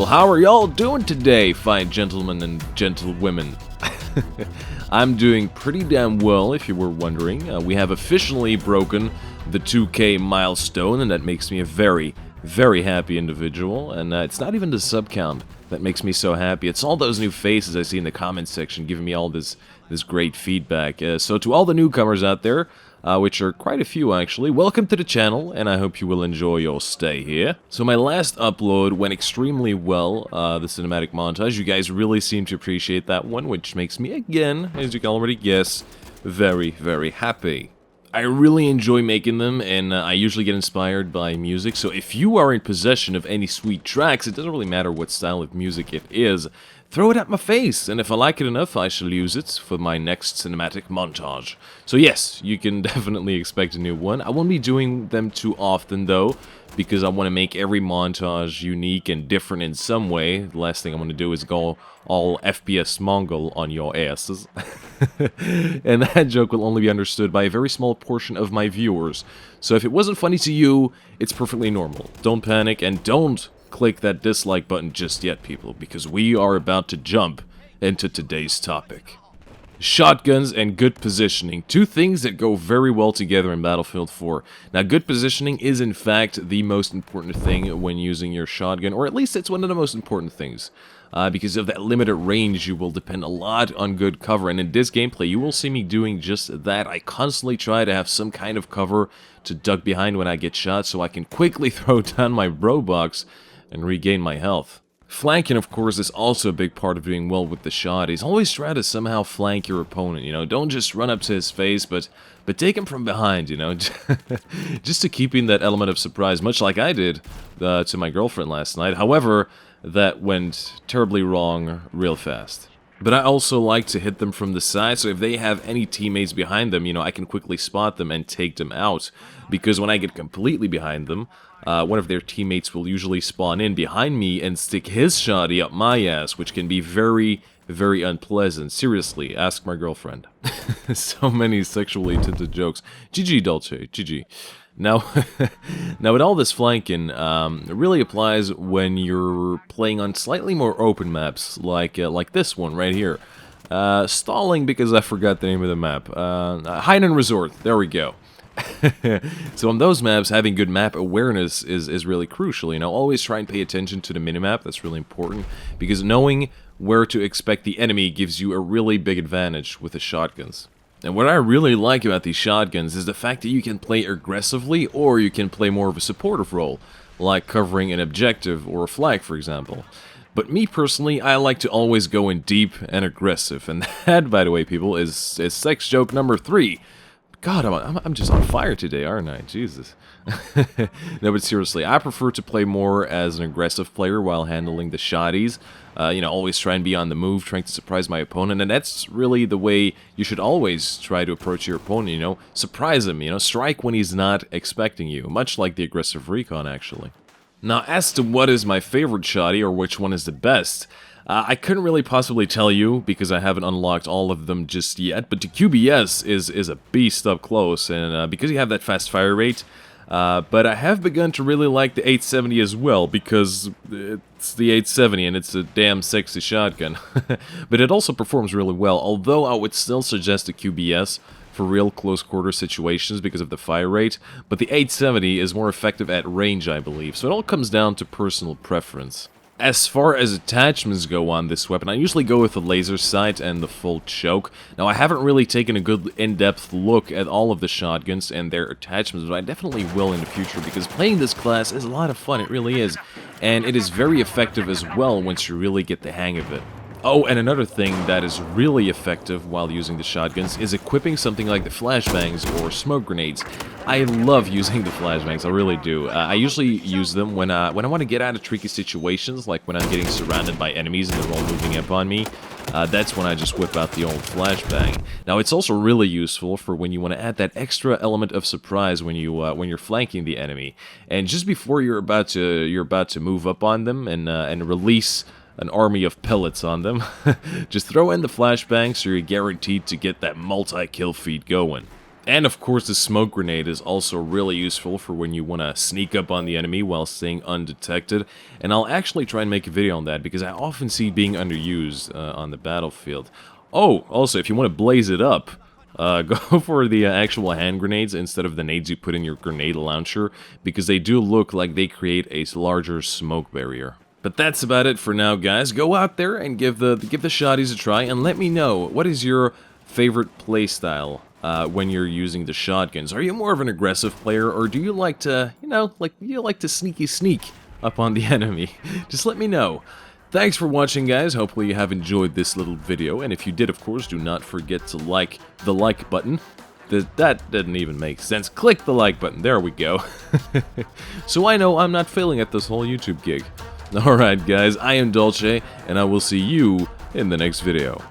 how are y'all doing today, fine gentlemen and gentlewomen? I'm doing pretty damn well, if you were wondering. We have officially broken the 2K milestone, and that makes me a very, very happy individual. And it's not even the sub count that makes me so happy. It's all those new faces I see in the comments section giving me all this great feedback. So to all the newcomers out there, which are quite a few actually, welcome to the channel, and I hope you will enjoy your stay here. So my last upload went extremely well, the cinematic montage. You guys really seem to appreciate that one, which makes me, again, as you can already guess, very, very happy. I really enjoy making them, and I usually get inspired by music, so if you are in possession of any sweet tracks, it doesn't really matter what style of music it is, throw it at my face, and if I like it enough, I shall use it for my next cinematic montage. So yes, you can definitely expect a new one. I won't be doing them too often though, because I want to make every montage unique and different in some way. The last thing I want to do is go all FPS Mongol on your asses. And that joke will only be understood by a very small portion of my viewers. So if it wasn't funny to you, it's perfectly normal. Don't panic, and don't click that dislike button just yet, people, because we are about to jump into today's topic. Shotguns and good positioning, two things that go very well together in Battlefield 4. Now, good positioning is in fact the most important thing when using your shotgun, or at least it's one of the most important things. Because of that limited range, you will depend a lot on good cover, and in this gameplay you will see me doing just that. I constantly try to have some kind of cover to duck behind when I get shot, so I can quickly throw down my bro box and regain my health. Flanking, of course, is also a big part of doing well with the shotties. Always try to somehow flank your opponent, you know. Don't just run up to his face, but take him from behind, you know. Just to keep in that element of surprise, much like I did to my girlfriend last night. However, that went terribly wrong real fast. But I also like to hit them from the side, so if they have any teammates behind them, you know, I can quickly spot them and take them out. Because when I get completely behind them, one of their teammates will usually spawn in behind me and stick his shotty up my ass, which can be very, very unpleasant. Seriously, ask my girlfriend. So many sexually tinted jokes. GG, Dolce, GG. Now, with all this flanking, it really applies when you're playing on slightly more open maps, like this one right here. Stalling because I forgot the name of the map. Hide and Resort, there we go. So on those maps, having good map awareness is really crucial, you know. Always try and pay attention to the minimap, that's really important, because knowing where to expect the enemy gives you a really big advantage with the shotguns. And what I really like about these shotguns is the fact that you can play aggressively, or you can play more of a supportive role, like covering an objective or a flag, for example. But me personally, I like to always go in deep and aggressive, and that, by the way, people, is sex joke number 3. God, I'm just on fire today, aren't I? Jesus. No, but seriously, I prefer to play more as an aggressive player while handling the shotties. You know, always try and be on the move, trying to surprise my opponent, and that's really the way you should always try to approach your opponent, you know. Surprise him, you know, strike when he's not expecting you, much like the aggressive recon, actually. Now, as to what is my favorite shotty, or which one is the best, I couldn't really possibly tell you, because I haven't unlocked all of them just yet, but the QBS is a beast up close, and because you have that fast fire rate, but I have begun to really like the 870 as well, because it's the 870 and it's a damn sexy shotgun. But it also performs really well, although I would still suggest the QBS for real close quarter situations because of the fire rate, but the 870 is more effective at range, I believe, so it all comes down to personal preference. As far as attachments go on this weapon, I usually go with the laser sight and the full choke. Now, I haven't really taken a good in-depth look at all of the shotguns and their attachments, but I definitely will in the future, because playing this class is a lot of fun, it really is. And it is very effective as well once you really get the hang of it. Oh, and another thing that is really effective while using the shotguns is equipping something like the flashbangs or smoke grenades. I love using the flashbangs, I really do. I usually use them when I want to get out of tricky situations, like when I'm getting surrounded by enemies and they're all moving up on me. That's when I just whip out the old flashbang. Now, it's also really useful for when you want to add that extra element of surprise when you're flanking the enemy, and just before you're about to move up on them and release an army of pellets on them, just throw in the flashbang so you're guaranteed to get that multi-kill feed going. And of course the smoke grenade is also really useful for when you want to sneak up on the enemy while staying undetected. And I'll actually try and make a video on that because I often see it being underused on the battlefield. Oh, also if you want to blaze it up, go for the actual hand grenades instead of the nades you put in your grenade launcher, because they do look like they create a larger smoke barrier. But that's about it for now, guys. Go out there and give the shotties a try, and let me know, what is your favorite playstyle when you're using the shotguns? Are you more of an aggressive player, or do you like to, sneaky sneak up on the enemy? Just let me know. Thanks for watching, guys. Hopefully you have enjoyed this little video, and if you did, of course, do not forget to like the like button. That didn't even make sense. Click the like button. There we go. So I know I'm not failing at this whole YouTube gig. Alright, guys, I am Dolce, and I will see you in the next video.